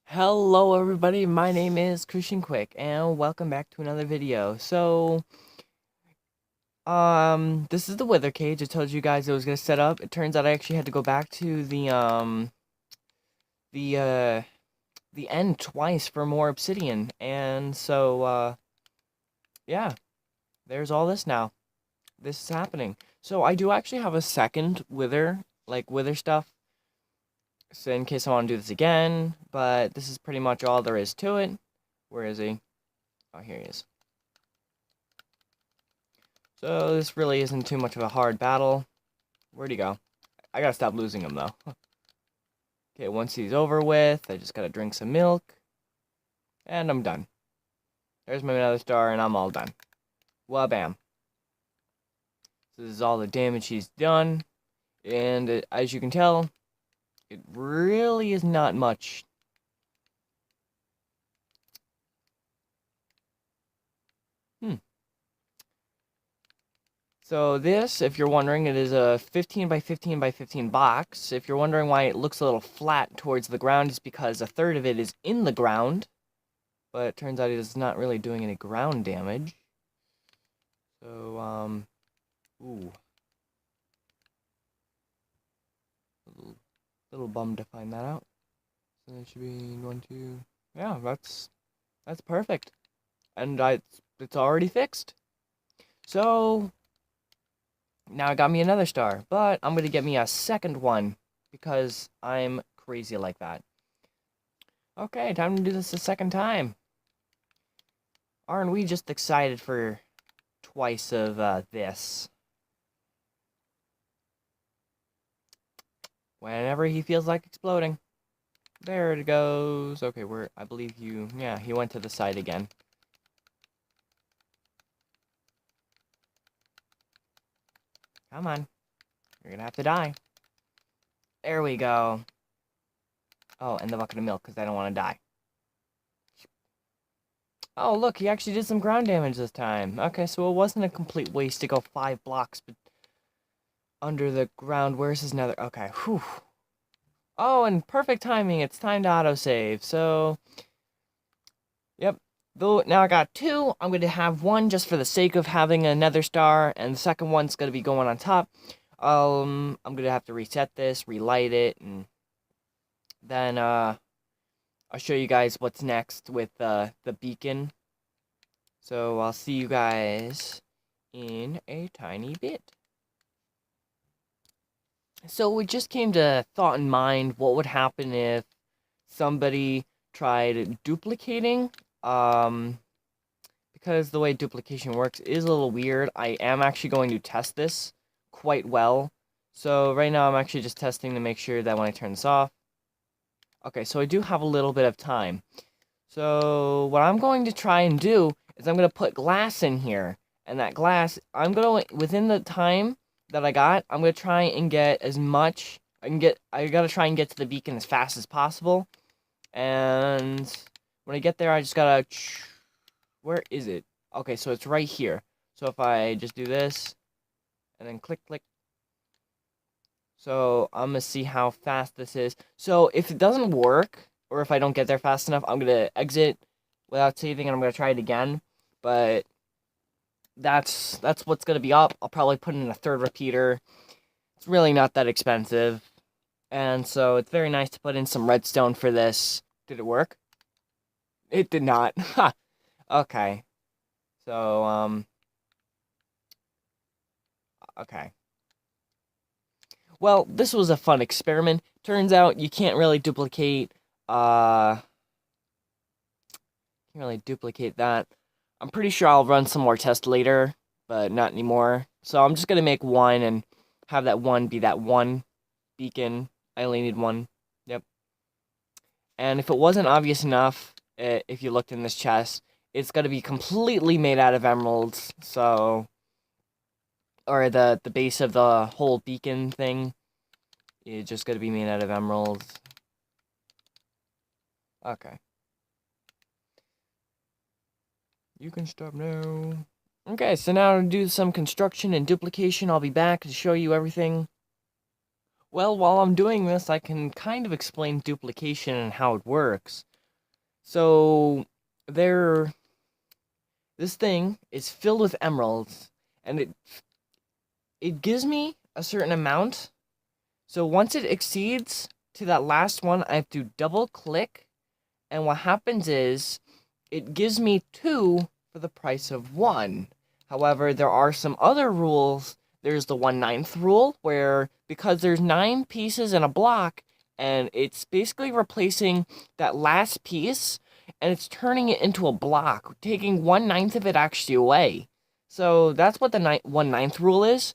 Hello everybody, my name is Christian Quick and welcome back to another video. This is the wither cage. I told you guys it was gonna set up. It turns out I actually had to go back to the uh the end twice for more obsidian. Yeah, there's all this now. This is happening. So I do actually have a second wither stuff. So in case I want to do this again, but this is pretty much all there is to it. Where is he? Oh, here he is. So this really isn't too much of a hard battle. Where'd he go? I gotta stop losing him though. Okay, once he's over with, I just gotta drink some milk. And I'm done. There's my nether star and I'm all done. Wah-bam. So this is all the damage he's done. And as you can tell, it really is not much. So this, if you're wondering, it is a 15 by 15 by 15 box. If you're wondering why it looks a little flat towards the ground, it's because a third of it is in the ground. But it turns out it is not really doing any ground damage. So, ooh. Little bummed to find that out. So it should be 1, 2. Yeah, that's perfect. And it's already fixed. So now I got me another star, but I'm gonna get me a second one because I'm crazy like that. Okay, time to do this a second time. Aren't we just excited for twice of this? Whenever he feels like exploding. There it goes. Okay, I believe you, yeah, he went to the side again. Come on. You're gonna have to die. There we go. Oh, and the bucket of milk, because I don't want to die. Oh, look, he actually did some ground damage this time. Okay, so it wasn't a complete waste to go 5 blocks under the ground. Where's his nether? Okay, whew. Oh, and perfect timing. It's time to autosave. So, yep. Though now I got 2, I'm going to have 1 just for the sake of having a nether star, and the second one's going to be going on top. I'm going to have to reset this, relight it, and then, I'll show you guys what's next with the beacon. So I'll see you guys in a tiny bit. So we just came to thought in mind, what would happen if somebody tried duplicating? Because the way duplication works is a little weird. I am actually going to test this quite well. So right now I'm actually just testing to make sure that when I turn this off. Okay, so I do have a little bit of time. So what I'm going to try and do is I'm going to put glass in here. And that glass, within the time that I got, I'm going to try and get as much I got to try and get to the beacon as fast as possible. And when I get there, I just got to, where is it? Okay, so it's right here. So if I just do this and then click, click. So I'm going to see how fast this is. So if it doesn't work, or if I don't get there fast enough, I'm going to exit without saving, and I'm going to try it again. But that's what's going to be up. I'll probably put in a third repeater. It's really not that expensive. And so it's very nice to put in some redstone for this. Did it work? It did not. Ha! Okay. So, okay. Well, this was a fun experiment. Turns out you can't really duplicate, that. I'm pretty sure I'll run some more tests later, but not anymore. So I'm just gonna make 1 and have that 1 be that 1 beacon. I only need 1. Yep. And if it wasn't obvious enough, if you looked in this chest, it's gonna be completely made out of emeralds. So, or the base of the whole beacon thing is just gonna be made out of emeralds. Okay. You can stop now. Okay, so now to do some construction and duplication, I'll be back to show you everything. Well, while I'm doing this, I can kind of explain duplication and how it works. So there, this thing is filled with emeralds, and it gives me a certain amount. So once it exceeds to that last one, I have to double click, and what happens is it gives me 2 for the price of 1. However, there are some other rules. There's the 1/9 rule, where because there's 9 pieces in a block, and it's basically replacing that last piece, and it's turning it into a block, taking 1/9 of it actually away. So that's what the 1/9 rule is.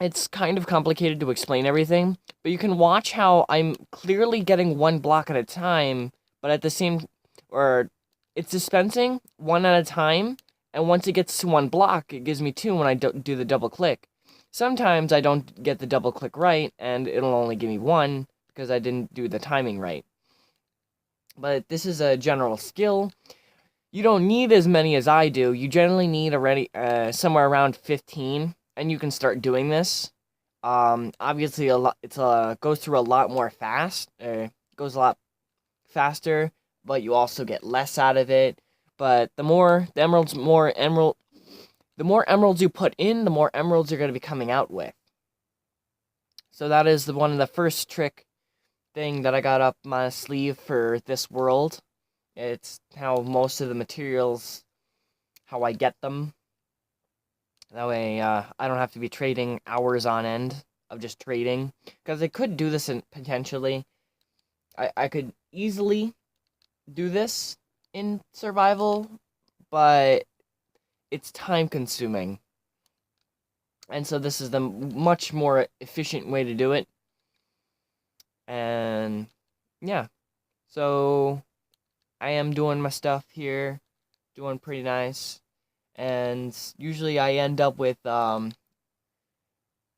It's kind of complicated to explain everything, but you can watch how I'm clearly getting 1 block at a time, but at the same, or it's dispensing 1 at a time, and once it gets to 1 block, it gives me 2 when I do the double click. Sometimes I don't get the double click right, and it'll only give me 1 because I didn't do the timing right. But this is a general skill. You don't need as many as I do. You generally need already somewhere around 15, and you can start doing this. Obviously, it's goes through a lot more fast. Goes a lot faster, but you also get less out of it. But the more emeralds you put in, the more emeralds you're going to be coming out with. So that is one of the first trick thing that I got up my sleeve for this world. It's how most of the materials, how I get them. That way, I don't have to be trading hours on end of just trading. Because I could do this potentially. I could easily do this in survival, but it's time consuming. And so this is the much more efficient way to do it. And yeah. So I am doing my stuff here. Doing pretty nice. And usually I end up with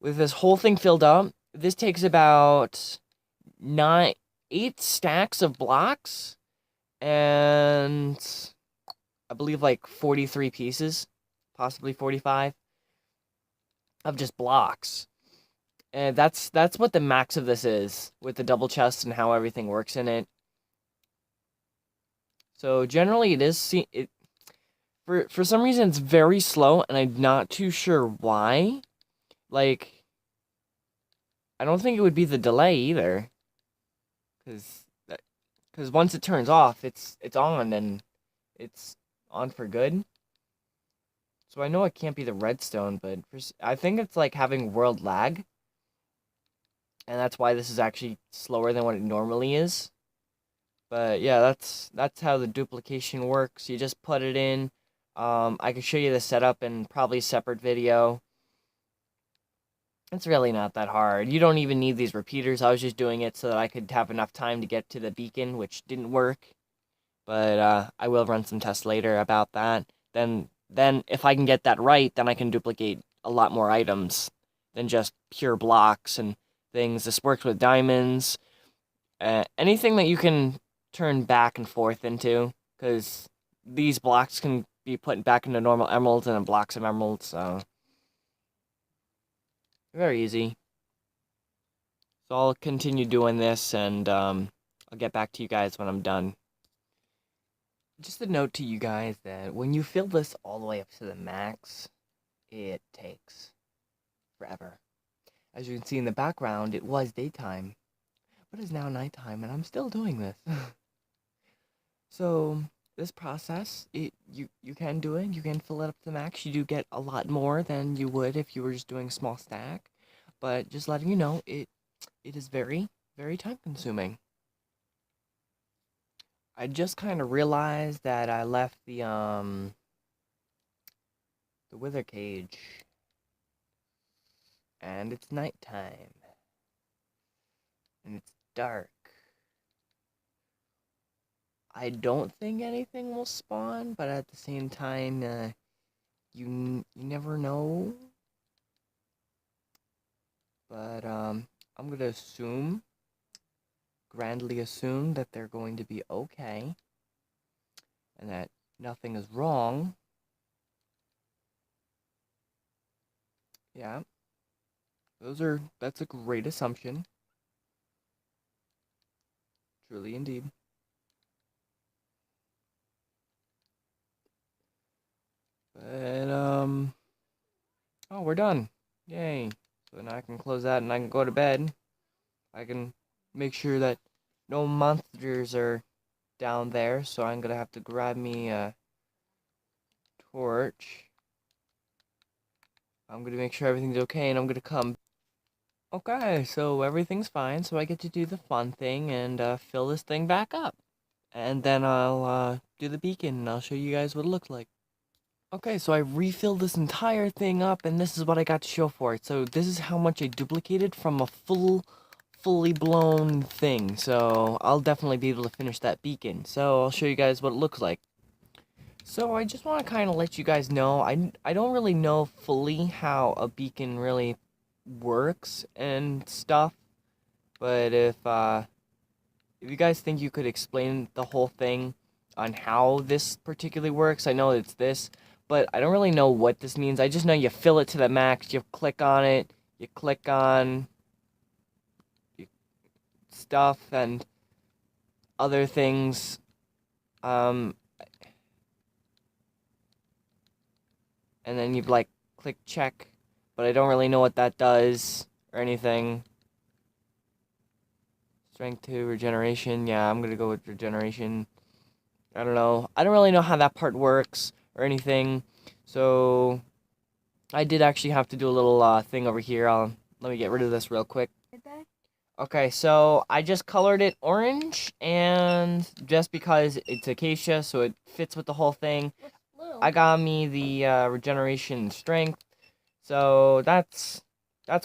this whole thing filled up. This takes about 8 stacks of blocks, and I believe like 43 pieces, possibly 45, of just blocks. And that's what the max of this is, with the double chest and how everything works in it. So generally it is for some reason it's very slow, and I'm not too sure why. Like, I don't think it would be the delay either, because once it turns off, it's on, and it's on for good. So I know it can't be the redstone, but I think it's like having world lag, and that's why this is actually slower than what it normally is. But yeah, that's how the duplication works. You just put it in. I could show you the setup in probably a separate video. It's really not that hard. You don't even need these repeaters. I was just doing it so that I could have enough time to get to the beacon, which didn't work. But I will run some tests later about that. Then if I can get that right, then I can duplicate a lot more items than just pure blocks and things. This works with diamonds. Anything that you can turn back and forth into, because these blocks can be put back into normal emeralds and then blocks of emeralds, so very easy. So I'll continue doing this, and I'll get back to you guys when I'm done. Just a note to you guys that when you fill this all the way up to the max, it takes forever. As you can see in the background, it was daytime, but it's now nighttime, and I'm still doing this. So this process, you can do it. You can fill it up to the max. You do get a lot more than you would if you were just doing a small stack, but just letting you know, it is very, very time consuming. I just kind of realized that I left the wither cage, and it's nighttime, and it's dark. I don't think anything will spawn, but at the same time, you never know. But I'm gonna grandly assume that they're going to be okay, and that nothing is wrong. Yeah, that's a great assumption. Truly indeed. And, oh, we're done. Yay. So now I can close that and I can go to bed. I can make sure that no monsters are down there. So I'm gonna have to grab me a torch. I'm gonna make sure everything's okay and I'm gonna come. Okay, so everything's fine. So I get to do the fun thing and fill this thing back up. And then I'll do the beacon and I'll show you guys what it looks like. Okay, so I refilled this entire thing up, and this is what I got to show for it. So this is how much I duplicated from a fully blown thing. So I'll definitely be able to finish that beacon. So I'll show you guys what it looks like. So I just want to kind of let you guys know, I don't really know fully how a beacon really works and stuff. But if you guys think you could explain the whole thing on how this particularly works, I know it's this. But I don't really know what this means. I just know you fill it to the max, you click on it, you click on stuff and other things. And then you like click check, but I don't really know what that does or anything. Strength 2, regeneration. Yeah, I'm gonna go with regeneration. I don't know. I don't really know how that part works or anything. So I did actually have to do a little thing over here. Let me get rid of this real quick. Okay, so I just colored it orange, and just because it's acacia, so it fits with the whole thing, I got me the regeneration strength. So that's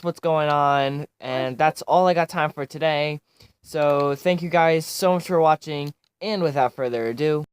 what's going on, and that's all I got time for today. So thank you guys so much for watching, and without further ado,